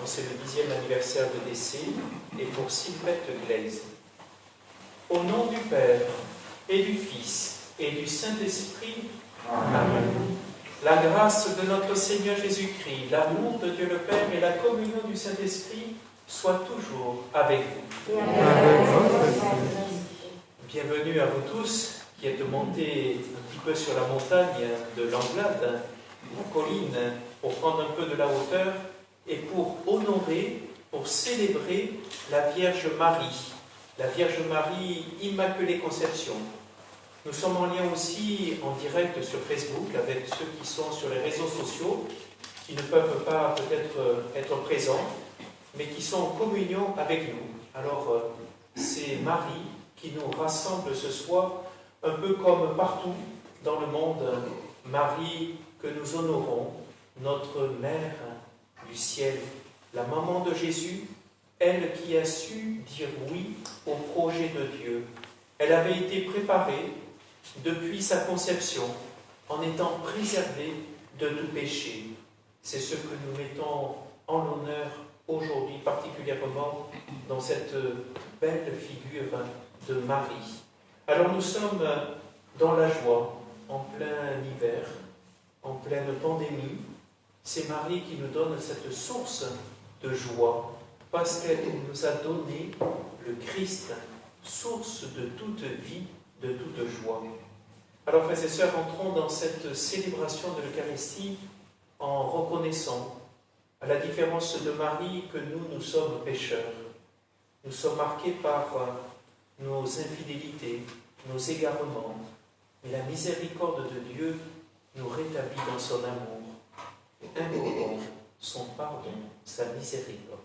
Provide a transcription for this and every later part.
dont c'est le 10e anniversaire de décès, et pour Sylvette Glaise. Au nom du Père, et du Fils, et du Saint-Esprit, Amen. La grâce de notre Seigneur Jésus-Christ, l'amour de Dieu le Père et la communion du Saint-Esprit soient toujours avec vous. Bienvenue à vous tous qui êtes montés un petit peu sur la montagne de l'Anglade, la colline, pour prendre un peu de la hauteur et pour honorer, pour célébrer la Vierge Marie Immaculée Conception. Nous sommes en lien aussi en direct sur Facebook avec ceux qui sont sur les réseaux sociaux, qui ne peuvent pas peut-être être présents, mais qui sont en communion avec nous. Alors, c'est Marie qui nous rassemble ce soir, un peu comme partout dans le monde, Marie que nous honorons, notre Mère du ciel, la maman de Jésus, elle qui a su dire oui au projet de Dieu. Elle avait été préparée depuis sa conception, en étant préservée de tout péché. C'est ce que nous mettons en l'honneur aujourd'hui, particulièrement dans cette belle figure de Marie. Alors nous sommes dans la joie, en plein hiver, en pleine pandémie. C'est Marie qui nous donne cette source de joie, parce qu'elle nous a donné le Christ, source de toute vie, de toute joie. Alors, frères et sœurs, entrons dans cette célébration de l'Eucharistie en reconnaissant, à la différence de Marie, que nous sommes pécheurs. Nous sommes marqués par nos infidélités, nos égarements, mais la miséricorde de Dieu nous rétablit dans son amour. Et implorons son pardon, sa miséricorde.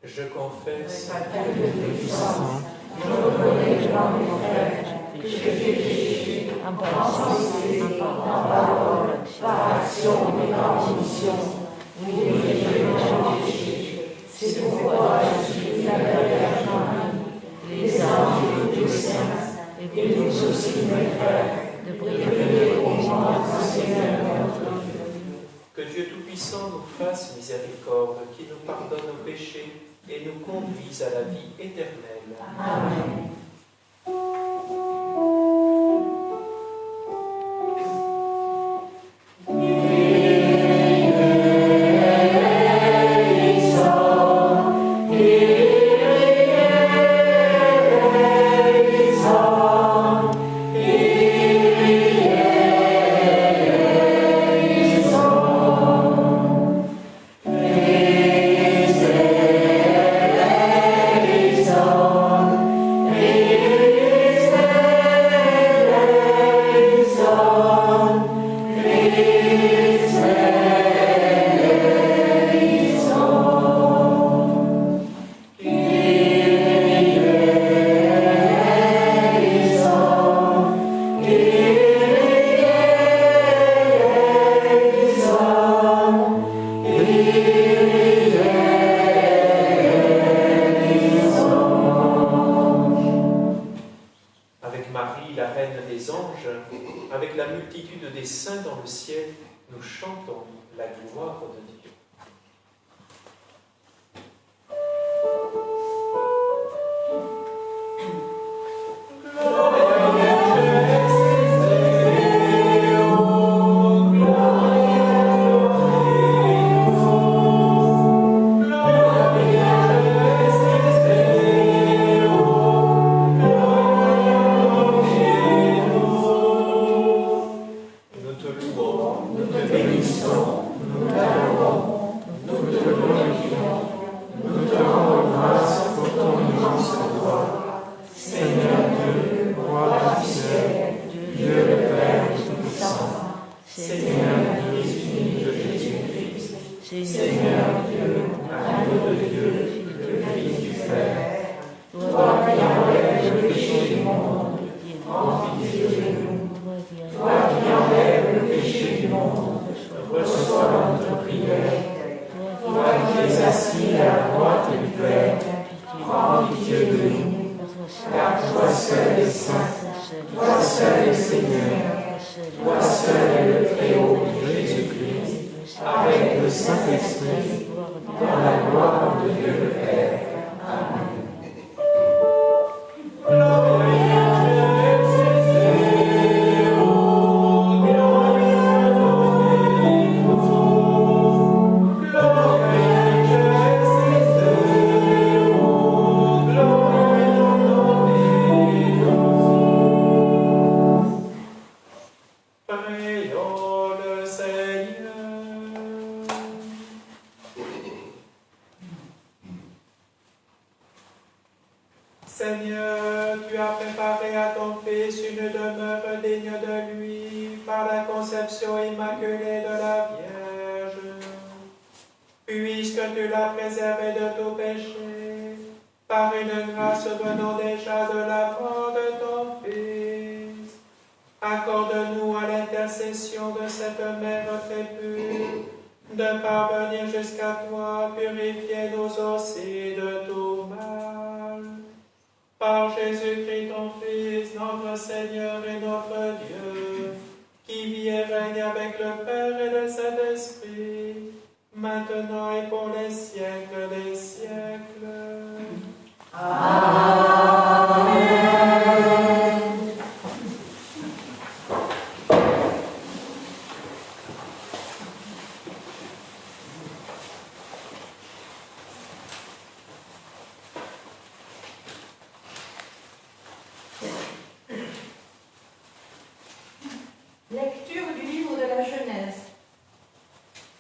Je confesse à Dieu de puissance, je reconnais devant mes frères que j'ai péché en pensée, en parole, par action et par omission. Oui, j'ai péché. C'est pourquoi je supplie la Vierge Marie, les anges et tous les saints, et tous aussi mes frères, de prier pour moi, Seigneur notre Dieu. Que Dieu Tout-Puissant nous fasse miséricorde, qui nous pardonne nos péchés et nous conduise à la vie éternelle. Amen. Avec la multitude des saints dans le ciel, nous chantons la gloire de Dieu. Nous te bénissons, nous t'adorons. Seigneur, tu as préparé à ton Fils une demeure digne de lui par la conception immaculée de la Vierge. Puisque tu l'as préservé de tout péché, par une grâce venant déjà de la mort de ton Fils, accorde-nous à l'intercession de cette Mère très pure de parvenir jusqu'à toi, purifier nos aussi de tout mal. Par Jésus-Christ, ton Fils, notre Seigneur et notre Dieu, qui vit et règne avec le Père et le Saint-Esprit, maintenant et pour les siècles des siècles. Amen. Lecture du livre de la Genèse.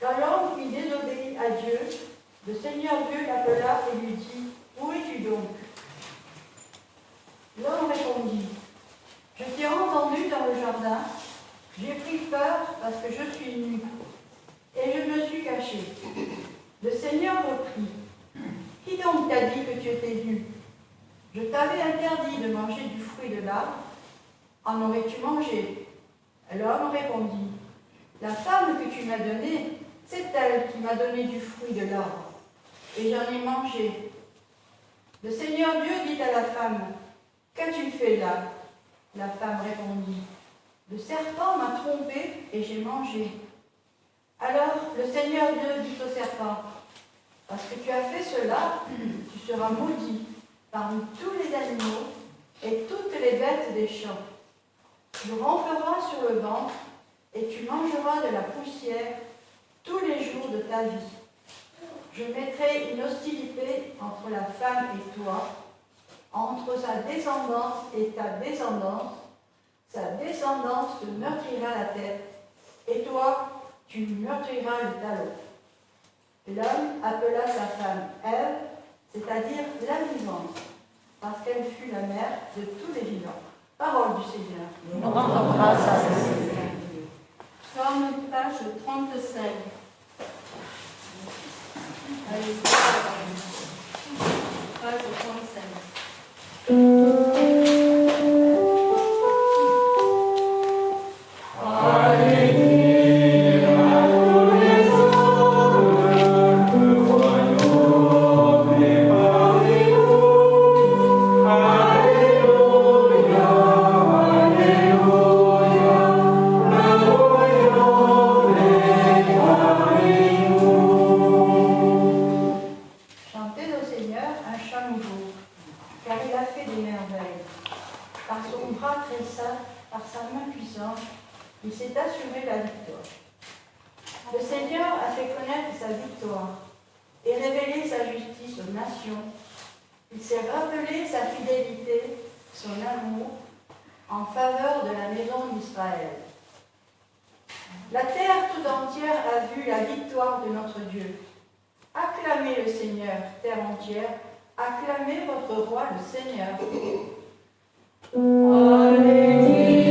Quand l'homme fut désobéi à Dieu, le Seigneur Dieu l'appela et lui dit : Où es-tu donc ? L'homme répondit : Je t'ai entendu dans le jardin, j'ai pris peur parce que je suis nu, et je me suis caché. Le Seigneur reprit : Qui donc t'a dit que tu étais nu ? Je t'avais interdit de manger du fruit de l'arbre, en aurais-tu mangé ? L'homme répondit : La femme que tu m'as donnée, c'est elle qui m'a donné du fruit de l'arbre, et j'en ai mangé. Le Seigneur Dieu dit à la femme : Qu'as-tu fait là ? La femme répondit : Le serpent m'a trompée et j'ai mangé. Alors le Seigneur Dieu dit au serpent : Parce que tu as fait cela, tu seras maudit parmi tous les animaux et toutes les bêtes des champs. Tu ramperas sur le ventre et tu mangeras de la poussière tous les jours de ta vie. Je mettrai une hostilité entre la femme et toi, entre sa descendance et ta descendance. Sa descendance te meurtrira la tête, et toi, tu meurtriras le talon. L'homme appela sa femme Ève, c'est-à-dire la vivante, parce qu'elle fut la mère de tous les vivants. Parole du Seigneur. Nous rendons grâce à Dieu. Psaume, page 35. Allez, page 35. Il s'est assuré la victoire. Le Seigneur a fait connaître sa victoire et révélé sa justice aux nations. Il s'est rappelé sa fidélité, son amour, en faveur de la maison d'Israël. La terre tout entière a vu la victoire de notre Dieu. Acclamez le Seigneur, terre entière, acclamez votre roi, le Seigneur. Alléluia.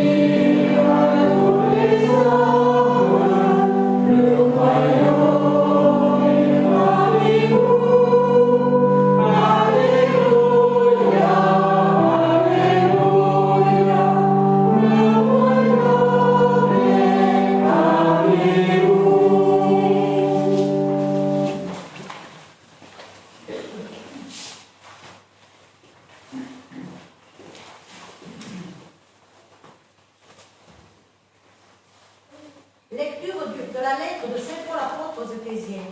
Lecture de la lettre de Saint Paul apôtre aux Éphésiens.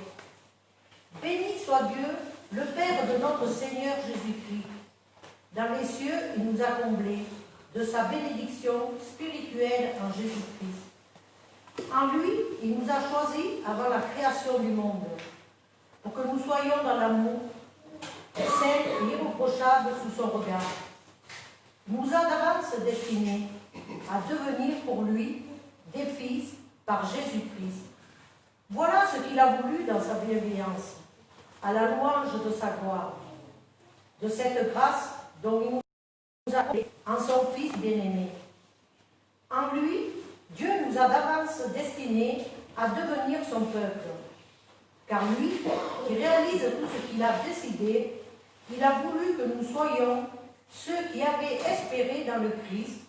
Béni soit Dieu, le Père de notre Seigneur Jésus-Christ. Dans les cieux, il nous a comblés de sa bénédiction spirituelle en Jésus-Christ. En lui, il nous a choisis avant la création du monde, pour que nous soyons dans l'amour, saints et irréprochables sous son regard. Il nous a d'avance destinés à devenir pour lui des fils par Jésus-Christ. Voilà ce qu'il a voulu dans sa bienveillance, à la louange de sa gloire. De cette grâce, dont il nous a appelés en son Fils bien-aimé. En lui, Dieu nous a d'avance destinés à devenir son peuple. Car lui, qui réalise tout ce qu'il a décidé, il a voulu que nous soyons ceux qui avaient espéré dans le Christ,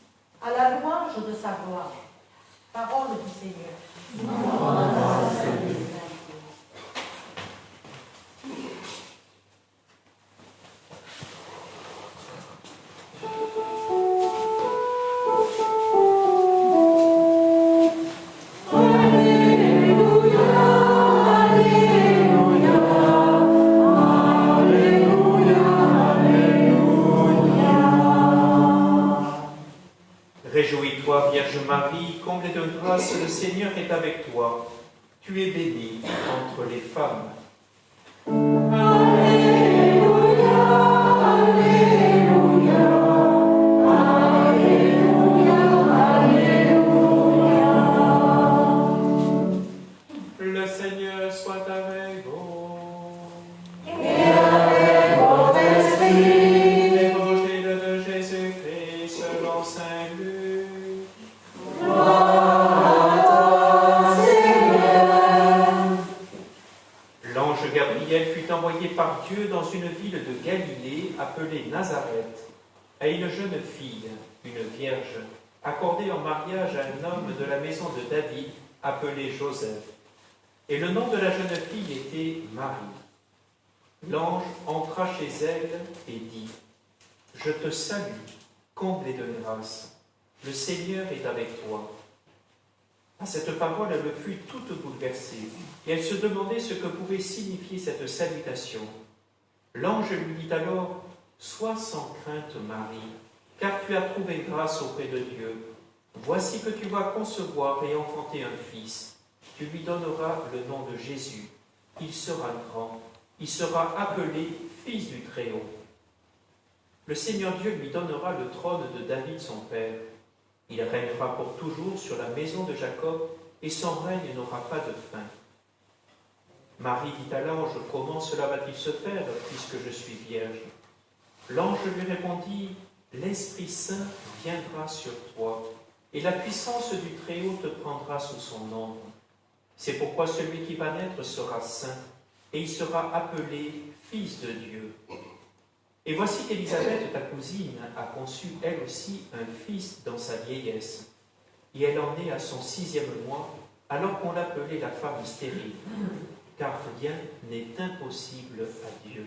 à la louange de sa gloire. Parole du Seigneur. Réjouis-toi, Vierge Marie, comblée de grâce, le Seigneur est avec toi. Tu es bénie entre les femmes. Le Seigneur soit avec vous. Et avec votre esprit. Évangile de Jésus-Christ selon saint Luc. L'ange Gabriel fut envoyé par Dieu dans une ville de Galilée appelée Nazareth, à une jeune fille, une vierge, accordée en mariage à un homme de la maison de David appelé Joseph. Et le nom de la jeune fille était Marie. L'ange entra chez elle et dit : Je te salue, comblée de grâce, le Seigneur est avec toi. À cette parole, elle fut toute bouleversée, et elle se demandait ce que pouvait signifier cette salutation. L'ange lui dit alors : Sois sans crainte, Marie, car tu as trouvé grâce auprès de Dieu. Voici que tu vas concevoir et enfanter un fils. Tu lui donneras le nom de Jésus. Il sera grand. Il sera appelé Fils du Très-Haut. Le Seigneur Dieu lui donnera le trône de David son père. Il régnera pour toujours sur la maison de Jacob, et son règne n'aura pas de fin. Marie dit à l'ange : Comment cela va-t-il se faire, puisque je suis vierge ? L'ange lui répondit : L'Esprit Saint viendra sur toi, et la puissance du Très-Haut te prendra sous son ombre. C'est pourquoi celui qui va naître sera saint, et il sera appelé Fils de Dieu. Et voici qu'Élisabeth, ta cousine, a conçu elle aussi un fils dans sa vieillesse. Et elle en est à son 6e mois, alors qu'on l'appelait la femme stérile, car rien n'est impossible à Dieu.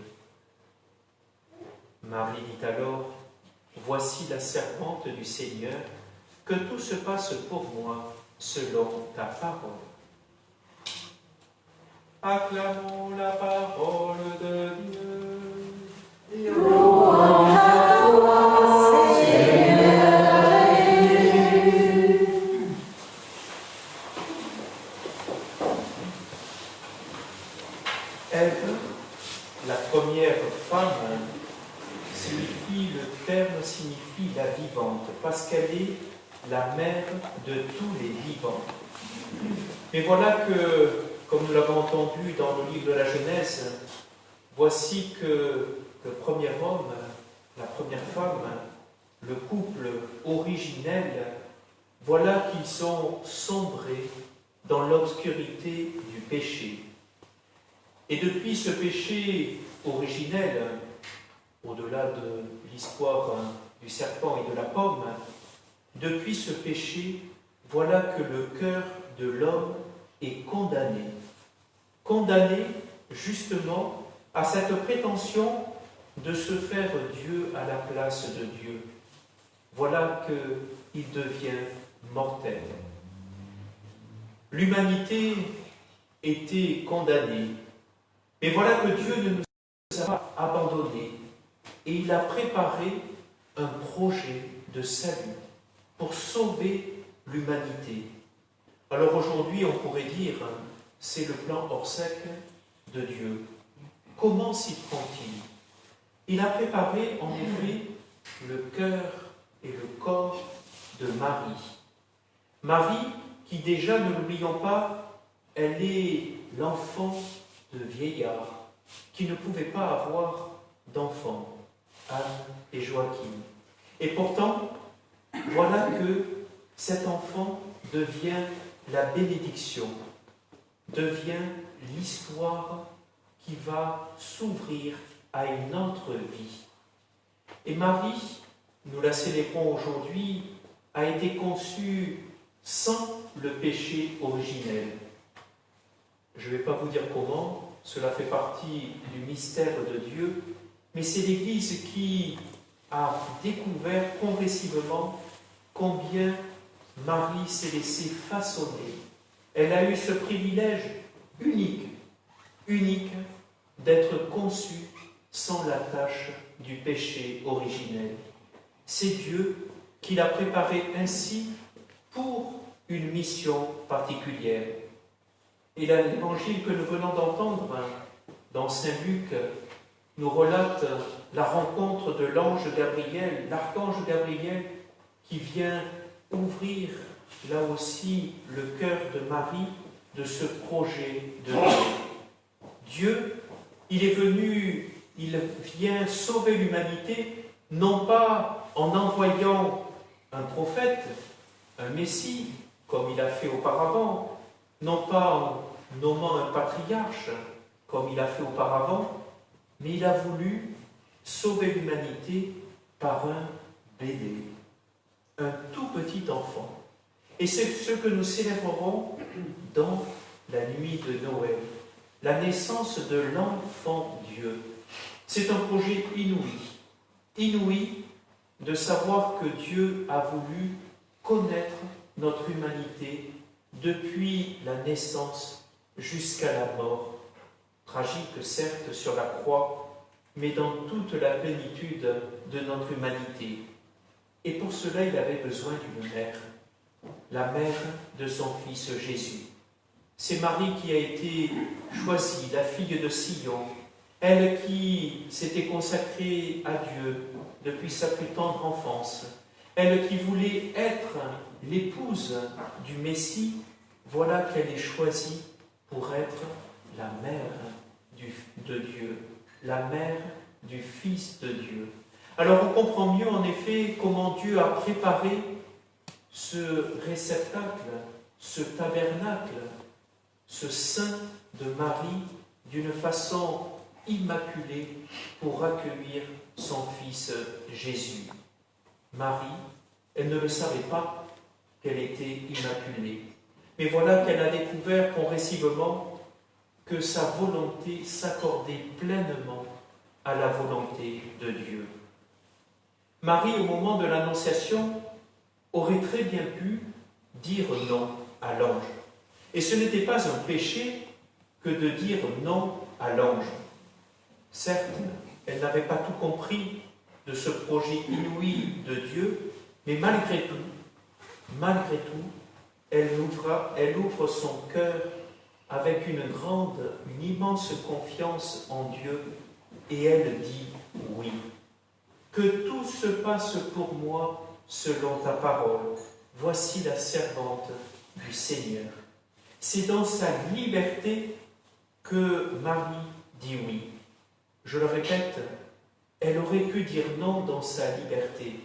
Marie dit alors : Voici la servante du Seigneur, que tout se passe pour moi selon ta parole. Acclamons la parole de Dieu. Louange à toi, Seigneur Jésus. Ève, la première femme, le terme signifie la vivante, parce qu'elle est la mère de tous les vivants. Mais voilà que, comme nous l'avons entendu dans le livre de la Genèse, voici que le premier homme, la première femme, le couple originel, voilà qu'ils ont sombré dans l'obscurité du péché. Et depuis ce péché originel, au-delà de l'histoire du serpent et de la pomme, depuis ce péché, voilà que le cœur de l'homme est condamné. Condamné justement à cette prétention de se faire Dieu à la place de Dieu. Voilà qu'il devient mortel. L'humanité était condamnée. Et voilà que Dieu ne nous a pas abandonnés. Et il a préparé un projet de salut pour sauver l'humanité. Alors aujourd'hui, on pourrait dire, c'est le plan hors sec de Dieu. Comment s'y prend-il ? Il a préparé en effet le cœur et le corps de Marie. Marie, qui déjà, ne l'oublions pas, elle est l'enfant de vieillard, qui ne pouvait pas avoir d'enfant. Anne et Joachim. Et pourtant, voilà que cet enfant devient la bénédiction, devient l'histoire qui va s'ouvrir à une autre vie. Et Marie, nous la célébrons aujourd'hui, a été conçue sans le péché originel. Je ne vais pas vous dire comment, cela fait partie du mystère de Dieu, mais c'est l'Église qui a découvert progressivement combien Marie s'est laissée façonner. Elle a eu ce privilège unique d'être conçue sans la tâche du péché originel. C'est Dieu qui l'a préparée ainsi pour une mission particulière. Et l'évangile que nous venons d'entendre dans Saint Luc nous relate la rencontre de l'ange Gabriel, l'archange Gabriel, qui vient ouvrir là aussi le cœur de Marie de ce projet de Dieu. Dieu, il est venu, il vient sauver l'humanité, non pas en envoyant un prophète, un Messie, comme il a fait auparavant, non pas en nommant un patriarche, comme il a fait auparavant, mais il a voulu sauver l'humanité par un bébé, un tout petit enfant. Et c'est ce que nous célébrerons dans la nuit de Noël, la naissance de l'enfant Dieu. C'est un projet inouï de savoir que Dieu a voulu connaître notre humanité depuis la naissance jusqu'à la mort, tragique certes sur la croix, mais dans toute la plénitude de notre humanité. Et pour cela, il avait besoin d'une mère, la mère de son fils Jésus. C'est Marie qui a été choisie, la fille de Sion, elle qui s'était consacrée à Dieu depuis sa plus tendre enfance, elle qui voulait être l'épouse du Messie, voilà qu'elle est choisie pour être la mère de Dieu, la mère du Fils de Dieu. Alors on comprend mieux en effet comment Dieu a préparé ce réceptacle, ce tabernacle, ce sein de Marie d'une façon immaculée pour accueillir son Fils Jésus. Marie, elle ne le savait pas qu'elle était immaculée. Mais voilà qu'elle a découvert progressivement que sa volonté s'accordait pleinement à la volonté de Dieu. Marie, au moment de l'Annonciation, aurait très bien pu dire non à l'ange. Et ce n'était pas un péché que de dire non à l'ange. Certes, elle n'avait pas tout compris de ce projet inouï de Dieu, mais malgré tout, elle ouvre son cœur avec une immense confiance en Dieu, et elle dit oui. Que tout se passe pour moi selon ta parole. Voici la servante du Seigneur. C'est dans sa liberté que Marie dit oui. Je le répète, elle aurait pu dire non dans sa liberté,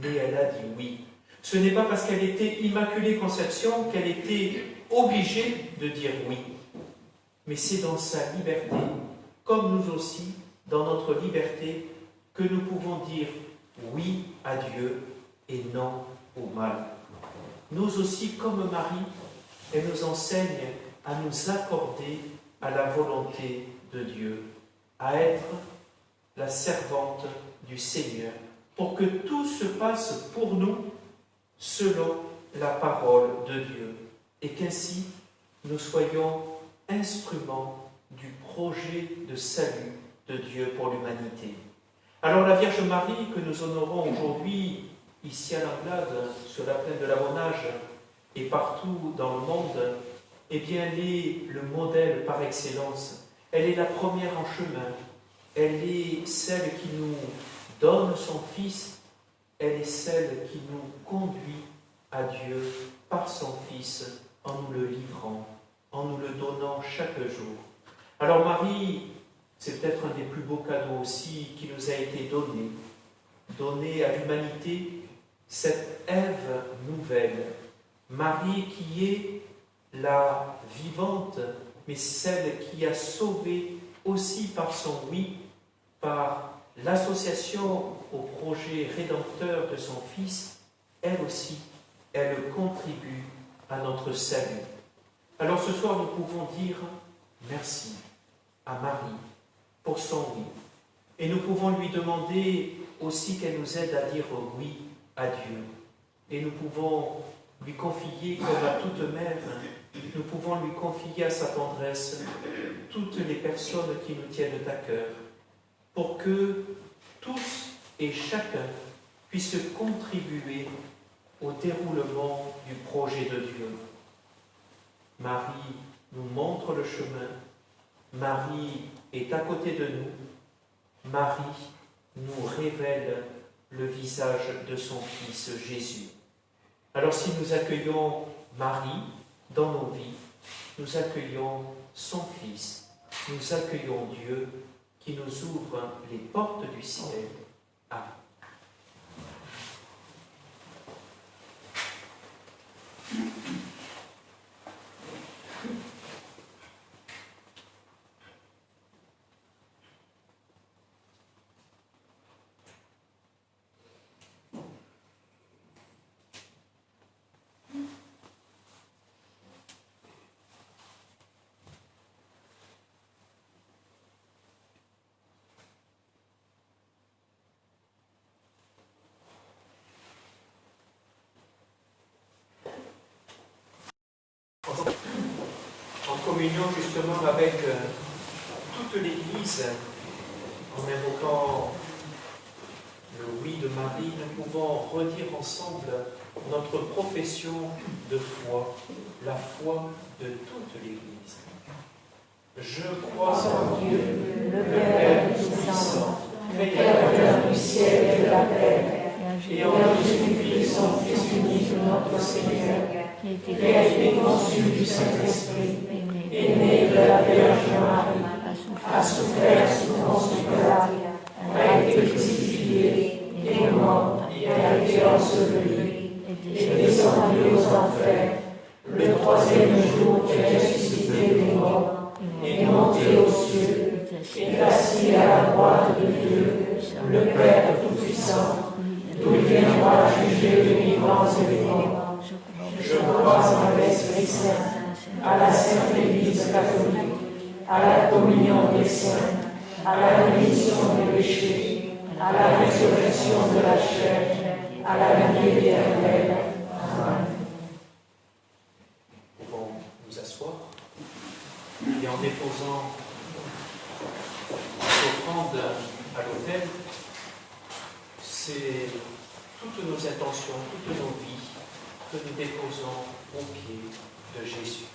mais elle a dit oui. Ce n'est pas parce qu'elle était Immaculée Conception qu'elle était obligée de dire oui. Mais c'est dans sa liberté, comme nous aussi, dans notre liberté, que nous pouvons dire oui à Dieu et non au mal. Nous aussi, comme Marie, elle nous enseigne à nous accorder à la volonté de Dieu, à être la servante du Seigneur, pour que tout se passe pour nous selon la parole de Dieu, et qu'ainsi nous soyons instruments du projet de salut de Dieu pour l'humanité. Alors la Vierge Marie que nous honorons aujourd'hui ici à l'Anglade, sur la plaine de l'Avenage et partout dans le monde, eh bien elle est le modèle par excellence. Elle est la première en chemin. Elle est celle qui nous donne son Fils. Elle est celle qui nous conduit à Dieu par son Fils en nous le livrant, en nous le donnant chaque jour. Alors Marie, C'est peut-être un des plus beaux cadeaux aussi qui nous a été donné à l'humanité, cette Ève nouvelle, Marie qui est la vivante, mais celle qui a sauvé aussi par son oui, par l'association au projet rédempteur de son Fils, elle aussi, elle contribue à notre salut. Alors ce soir, nous pouvons dire merci à Marie pour son oui. Et nous pouvons lui demander aussi qu'elle nous aide à dire oui à Dieu. Et nous pouvons lui confier, comme à toute mère, nous pouvons lui confier à sa tendresse toutes les personnes qui nous tiennent à cœur, pour que tous et chacun puissent contribuer au déroulement du projet de Dieu. Marie nous montre le chemin, Marie est à côté de nous, Marie nous révèle le visage de son Fils Jésus. Alors si nous accueillons Marie dans nos vies, nous accueillons son Fils, nous accueillons Dieu qui nous ouvre les portes du ciel. Amen. En communion justement avec toute l'Église, en invoquant le oui de Marie, nous pouvons redire ensemble notre profession de foi, la foi de toute l'Église. Je crois en Dieu, le Père Père Tout-Puissant, Créateur du ciel et de la terre, et en Jésus-Christ, son Fils unique, notre Seigneur, qui a été conçu du Saint-Esprit, est né de la Vierge Marie, a souffert sous Ponce Pilate, a été crucifié, est mort, et a été enseveli, est descendu aux enfers. Le troisième jour, est ressuscité des morts, est monté aux cieux, est assis à la droite de Dieu, le Père Tout-Puissant, d'où il viendra juger les vivants et les morts. Je crois en l'Esprit Saint, à la Sainte Église catholique, à la communion des saints, à la rémission des péchés, à la résurrection de la chair, à la vie éternelle. Amen. Nous pouvons nous asseoir et en déposant l'offrande à l'autel, c'est toutes nos intentions, toutes nos vies que nous déposons au pied de Jésus.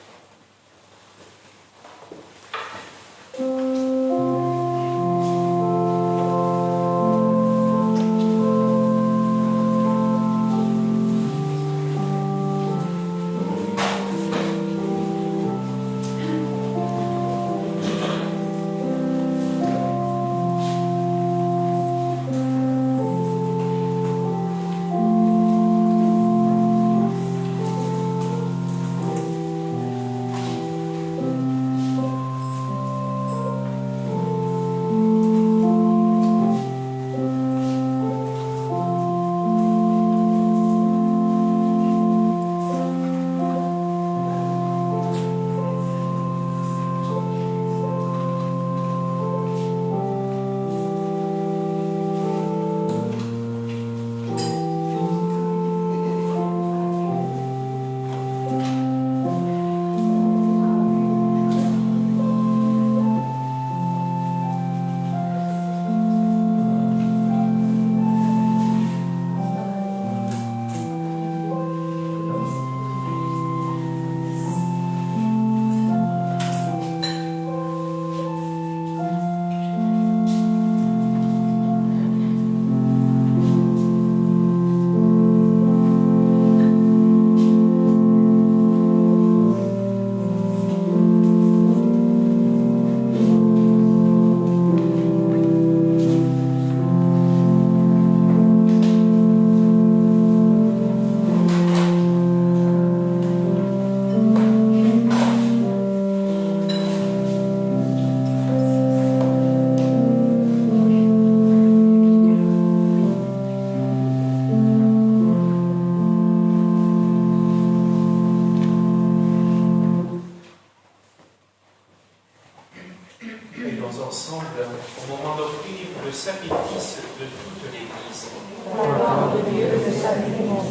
l'enfant de Dieu, le salut du monde.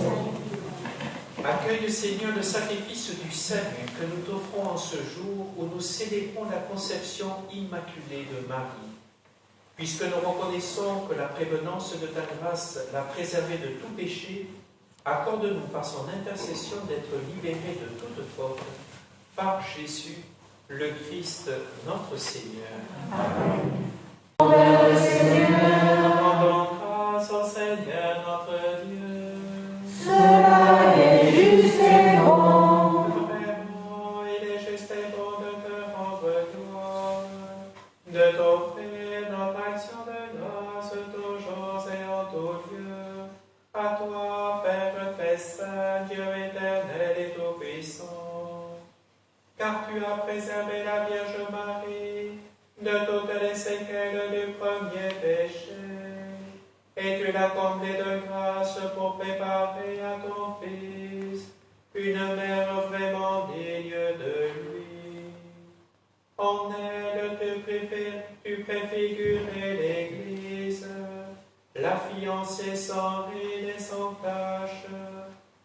Accueille, Seigneur, le sacrifice du salut que nous t'offrons en ce jour où nous célébrons la conception immaculée de Marie. Puisque nous reconnaissons que la prévenance de ta grâce l'a préservée de tout péché, accorde-nous par son intercession d'être libérés de toute faute par Jésus, le Christ, notre Seigneur. Amen. Rendons grâce au Seigneur notre Dieu. Cela est juste et bon. Vraiment, il est juste et bon de te rendre gloire, de t'offrir notre action de grâce toujours et en tout lieu. À toi, Père très saint, Dieu éternel et tout-puissant, car tu as préservé la Vierge Marie de toutes les séquelles du premier péché, et tu l'as comblée de grâce pour préparer à ton Fils une mère vraiment digne de lui. En elle, tu préfigurais l'Église, la fiancée sans ride et sans tache,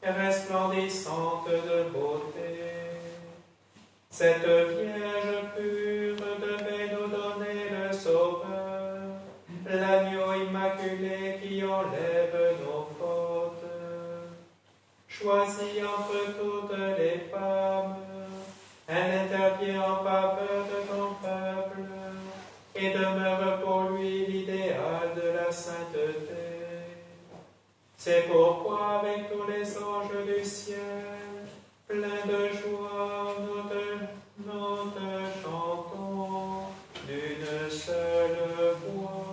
resplendissante de beauté. Cette Vierge pure devait nous donner le Sauveur, l'agneau immaculé qui enlève nos fautes. Choisie entre toutes les femmes, elle intervient en faveur de ton peuple et demeure pour lui l'idéal de la sainteté. C'est pourquoi avec tous les anges du ciel, pleins de joie, nous te chantons d'une seule voix.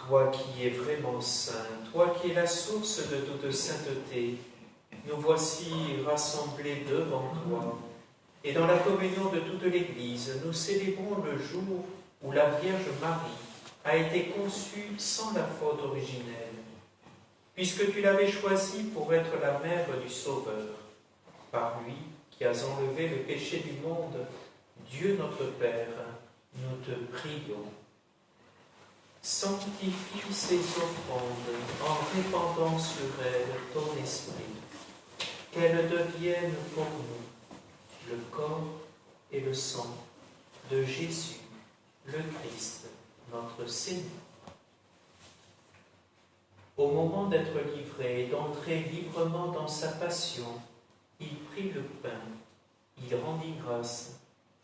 Toi qui es vraiment saint, toi qui es la source de toute sainteté, nous voici rassemblés devant toi. Et dans la communion de toute l'Église, nous célébrons le jour où la Vierge Marie a été conçue sans la faute originelle, puisque tu l'avais choisie pour être la mère du Sauveur. Par lui, qui as enlevé le péché du monde, Dieu notre Père, nous te prions. Sanctifie ces offrandes en répandant sur elles ton esprit, qu'elles deviennent pour nous le corps et le sang de Jésus, le Christ, notre Seigneur. Au moment d'être livré et d'entrer librement dans sa passion, il prit le pain, il rendit grâce,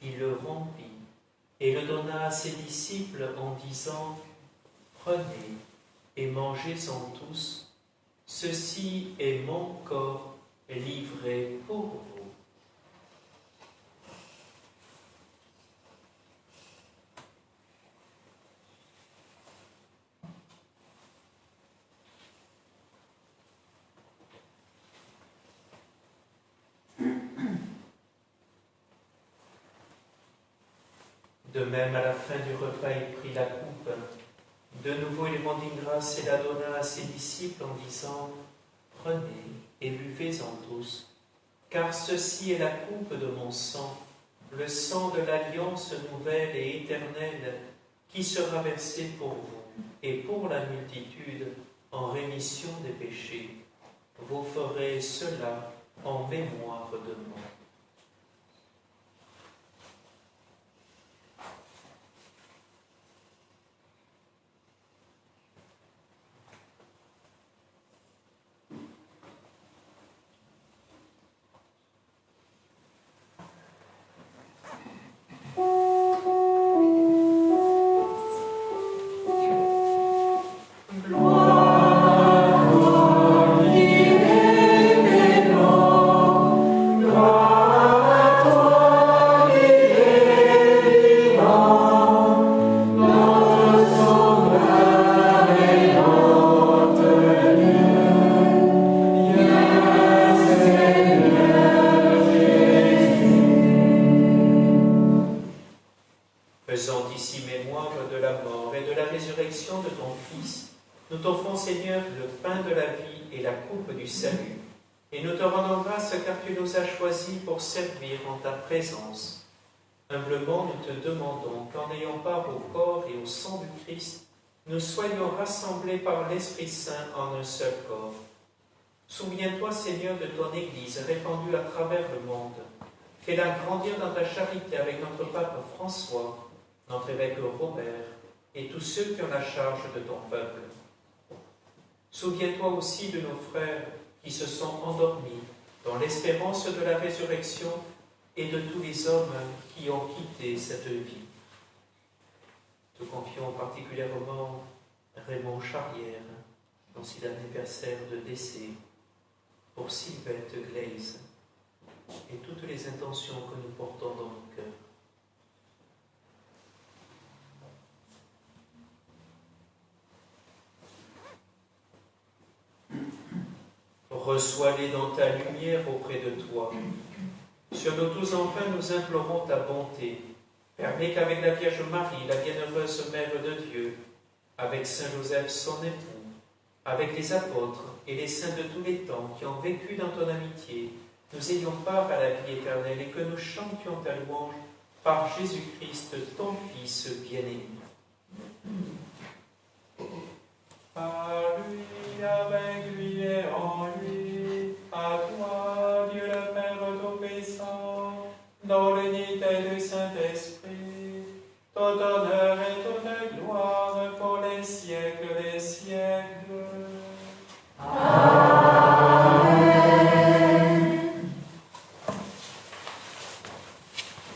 il le rompit et le donna à ses disciples en disant : prenez et mangez-en tous, ceci est mon corps livré pour vous. De même, à la fin du repas, il prit la coupe. De nouveau, il rendit grâce et la donna à ses disciples en disant : prenez et buvez-en tous, car ceci est la coupe de mon sang, le sang de l'alliance nouvelle et éternelle, qui sera versé pour vous et pour la multitude en rémission des péchés. Vous ferez cela en mémoire de moi. Faisant ici mémoire de la mort et de la résurrection de ton Fils, nous t'offrons, Seigneur, le pain de la vie et la coupe du salut, et nous te rendons grâce car tu nous as choisis pour servir en ta présence. Humblement, nous te demandons qu'en ayant part au corps et au sang du Christ, nous soyons rassemblés par l'Esprit Saint en un seul corps. Souviens-toi, Seigneur, de ton Église répandue à travers le monde. Fais-la grandir dans ta charité avec notre pape François, notre évêque Robert et tous ceux qui ont la charge de ton peuple. Souviens-toi aussi de nos frères qui se sont endormis dans l'espérance de la résurrection et de tous les hommes qui ont quitté cette vie. Te confions particulièrement Raymond Charrière, dont c'est l'anniversaire de décès, pour Sylvette Glaise et toutes les intentions que nous portons dans nos cœurs. Reçois-les dans ta lumière auprès de toi. Sur nous tous enfin, nous implorons ta bonté. Permets qu'avec la Vierge Marie, la bienheureuse Mère de Dieu, avec Saint Joseph son époux, avec les apôtres et les saints de tous les temps qui ont vécu dans ton amitié, nous ayons part à la vie éternelle et que nous chantions ta louange par Jésus-Christ, ton Fils bien-aimé. Par lui, avec lui et en lui, à toi, Dieu le Père Tout-Puissant, dans l'unité du Saint-Esprit, tout honneur et toute gloire pour les siècles des siècles.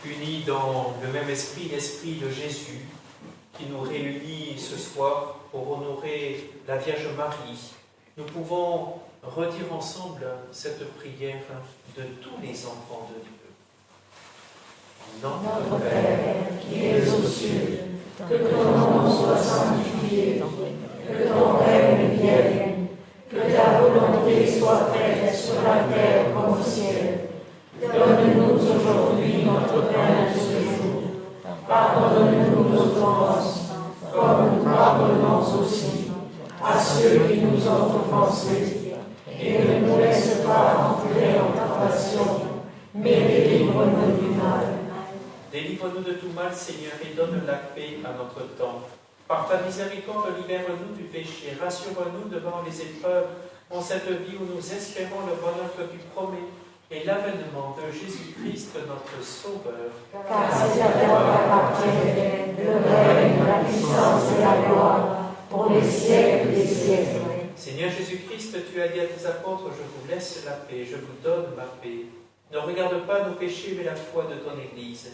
Unis dans le même esprit, l'esprit de Jésus, qui nous réunit ce soir pour honorer la Vierge Marie, nous pouvons redire ensemble cette prière de tous les enfants de Dieu. Notre Père, qui es aux cieux, que ton nom soit sanctifié, que ton règne vienne, que ta volonté soit faite sur la terre comme au ciel. Donne-nous aujourd'hui notre pain de ce jour. Pardonne-nous nos offenses, comme nous pardonnons aussi à ceux qui nous ont offensés. Et ne nous laisse pas entrer en tentation, mais délivre-nous du mal. Délivre-nous de tout mal, Seigneur, et donne la paix à notre temps. Par ta miséricorde, libère-nous du péché, rassure-nous devant les épreuves, en cette vie où nous espérons le bonheur que tu promets et l'avènement de Jésus-Christ, notre Sauveur. Car c'est à toi qu'appartiennent le règne, la puissance et la gloire, pour les siècles des siècles. Seigneur Jésus-Christ, tu as dit à tes apôtres, je vous laisse la paix, je vous donne ma paix. Ne regarde pas nos péchés, mais la foi de ton Église.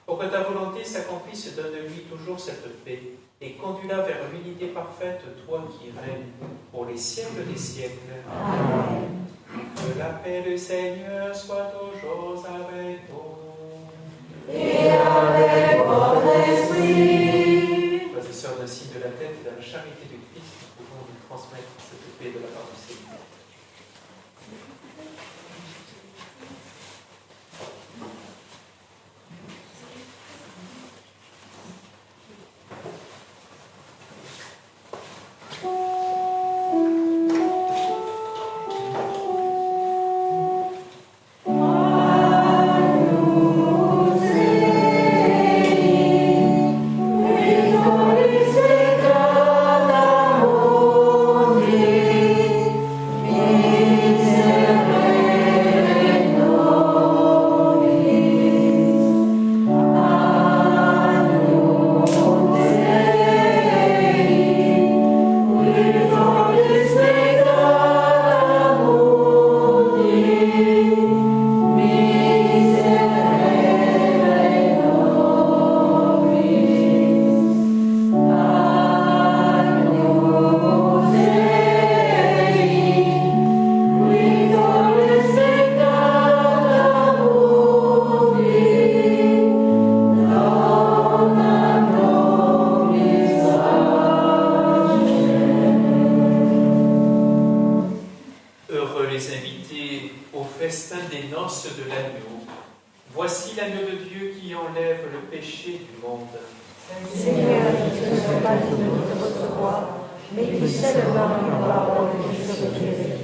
Pour que ta volonté s'accomplisse, donne-lui toujours cette paix, et conduis-la vers l'unité parfaite, toi qui règnes pour les siècles des siècles. Amen. Que la paix du Seigneur soit toujours avec vous. Et avec votre esprit. Frères et sœurs, d'un signe de la tête et de la charité du Christ, nous pouvons nous transmettre cette paix de la part du Seigneur. Et qui enlève le péché du monde. Seigneur, je ne suis pas digne de te recevoir, mais dis seulement une parole et je serai guéri.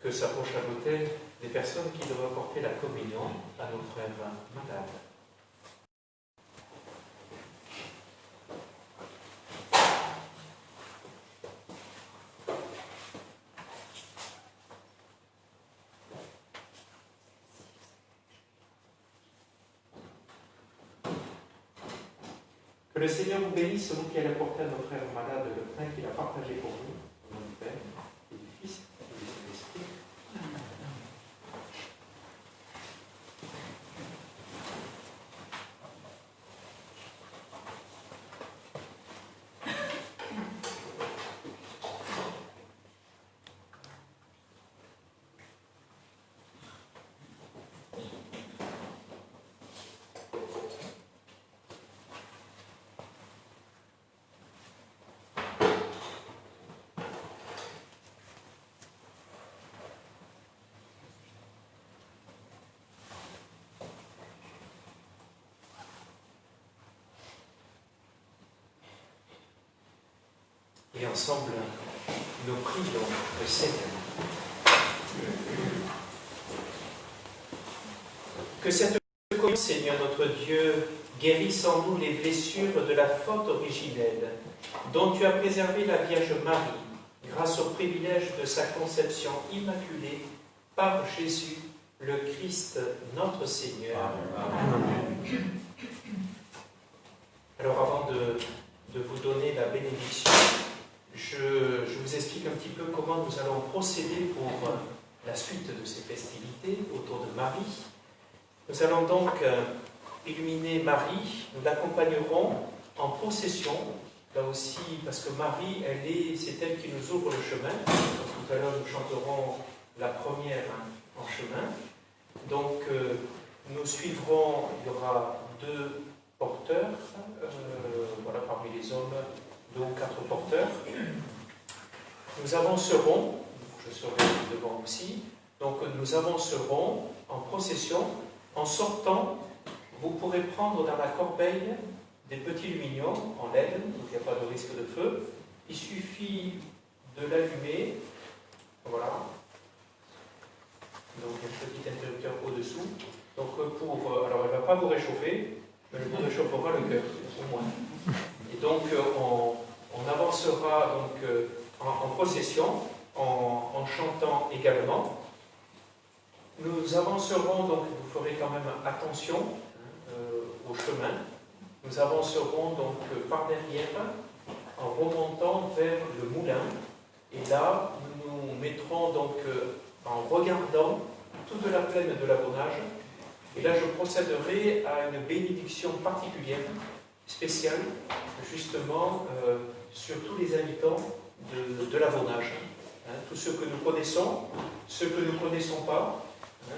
que s'approchent à l'autel des personnes qui doivent apporter la communion à nos frères malades. Que le Seigneur vous bénisse, vous qui allez apporter à nos frères malades le pain qu'il a partagé pour nous, au nom du Père et du Fils et du Saint-Esprit. Et ensemble, nous prions le Seigneur. Que cette communion, Seigneur notre Dieu, guérisse en nous les blessures de la faute originelle, dont tu as préservé la Vierge Marie, grâce au privilège de sa conception immaculée par Jésus, le Christ, notre Seigneur. Amen. Alors avant de vous donner la bénédiction, je vous explique un petit peu comment nous allons procéder pour la suite de ces festivités autour de Marie. Nous allons donc illuminer Marie, nous l'accompagnerons en procession, là aussi parce que Marie, c'est elle qui nous ouvre le chemin. Tout à l'heure nous chanterons la première en chemin. Donc nous suivrons, il y aura 2 porteurs, voilà, parmi les hommes, 2 ou 4 porteurs. Nous avancerons, je serai devant aussi, donc nous avancerons en procession. En sortant, vous pourrez prendre dans la corbeille des petits lumignons en LED, donc il n'y a pas de risque de feu. Il suffit de l'allumer, voilà. Donc il y a un petit interrupteur au-dessous. Donc alors elle ne va pas vous réchauffer, mais elle vous réchauffera le cœur, au moins. Et donc on avancera donc, en procession, en chantant également. Nous avancerons, donc vous ferez quand même attention au chemin. Nous avancerons donc par derrière en remontant vers le moulin. Et là, nous nous mettrons donc en regardant toute la plaine de l'Avonage. Et là, je procéderai à une bénédiction particulière, spéciale, justement, sur tous les habitants de l'Avonage. Tous ceux que nous connaissons, ceux que nous ne connaissons pas,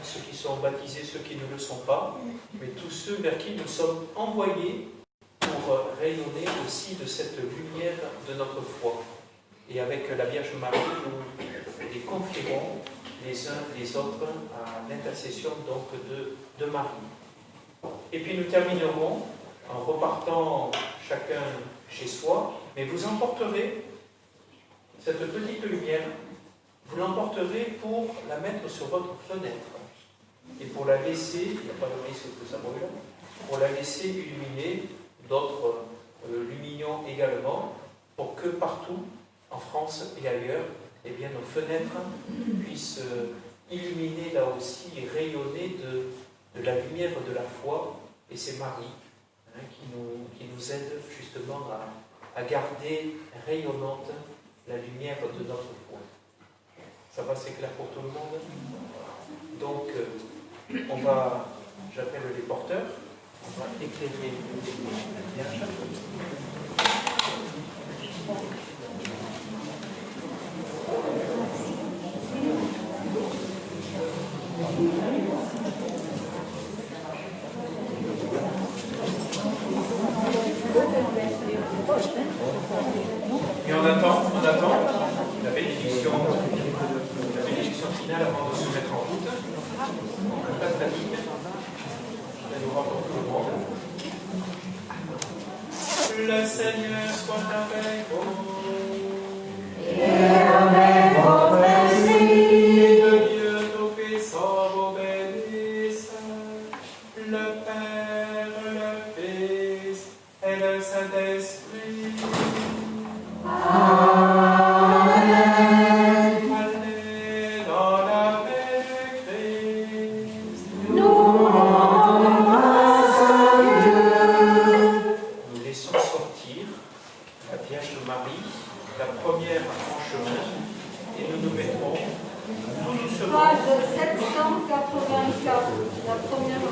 ceux qui sont baptisés, ceux qui ne le sont pas, mais tous ceux vers qui nous sommes envoyés pour rayonner aussi de cette lumière de notre foi. Et avec la Vierge Marie, nous les confierons les uns les autres à l'intercession donc de Marie. Et puis nous terminerons en repartant chacun chez soi, mais vous emporterez cette petite lumière, vous l'emporterez pour la mettre sur votre fenêtre et pour la laisser, il n'y a pas de risque que ça brûle, pour la laisser illuminer d'autres lumignons également, pour que partout, en France et ailleurs, eh bien, nos fenêtres puissent illuminer là aussi et rayonner de la lumière de la foi. Et c'est Marie qui nous aide justement à garder rayonnante la lumière de notre foi. Ça va, c'est clair pour tout le monde? Donc, j'appelle les porteurs, on va éclairer la Vierge. Et on attend la bénédiction finale avant de se mettre en route. Pas de panique. Elle nous pour tout le monde. Le Seigneur soit avec vous. Et avec votre esprit. Saint-Esprit. Amen. Allez dans la paix du Christ. Nous rendons grâce à Dieu. Nous laissons sortir la Vierge Marie, la première en chemin, et nous nous mettrons tout doucement. Page 784, la première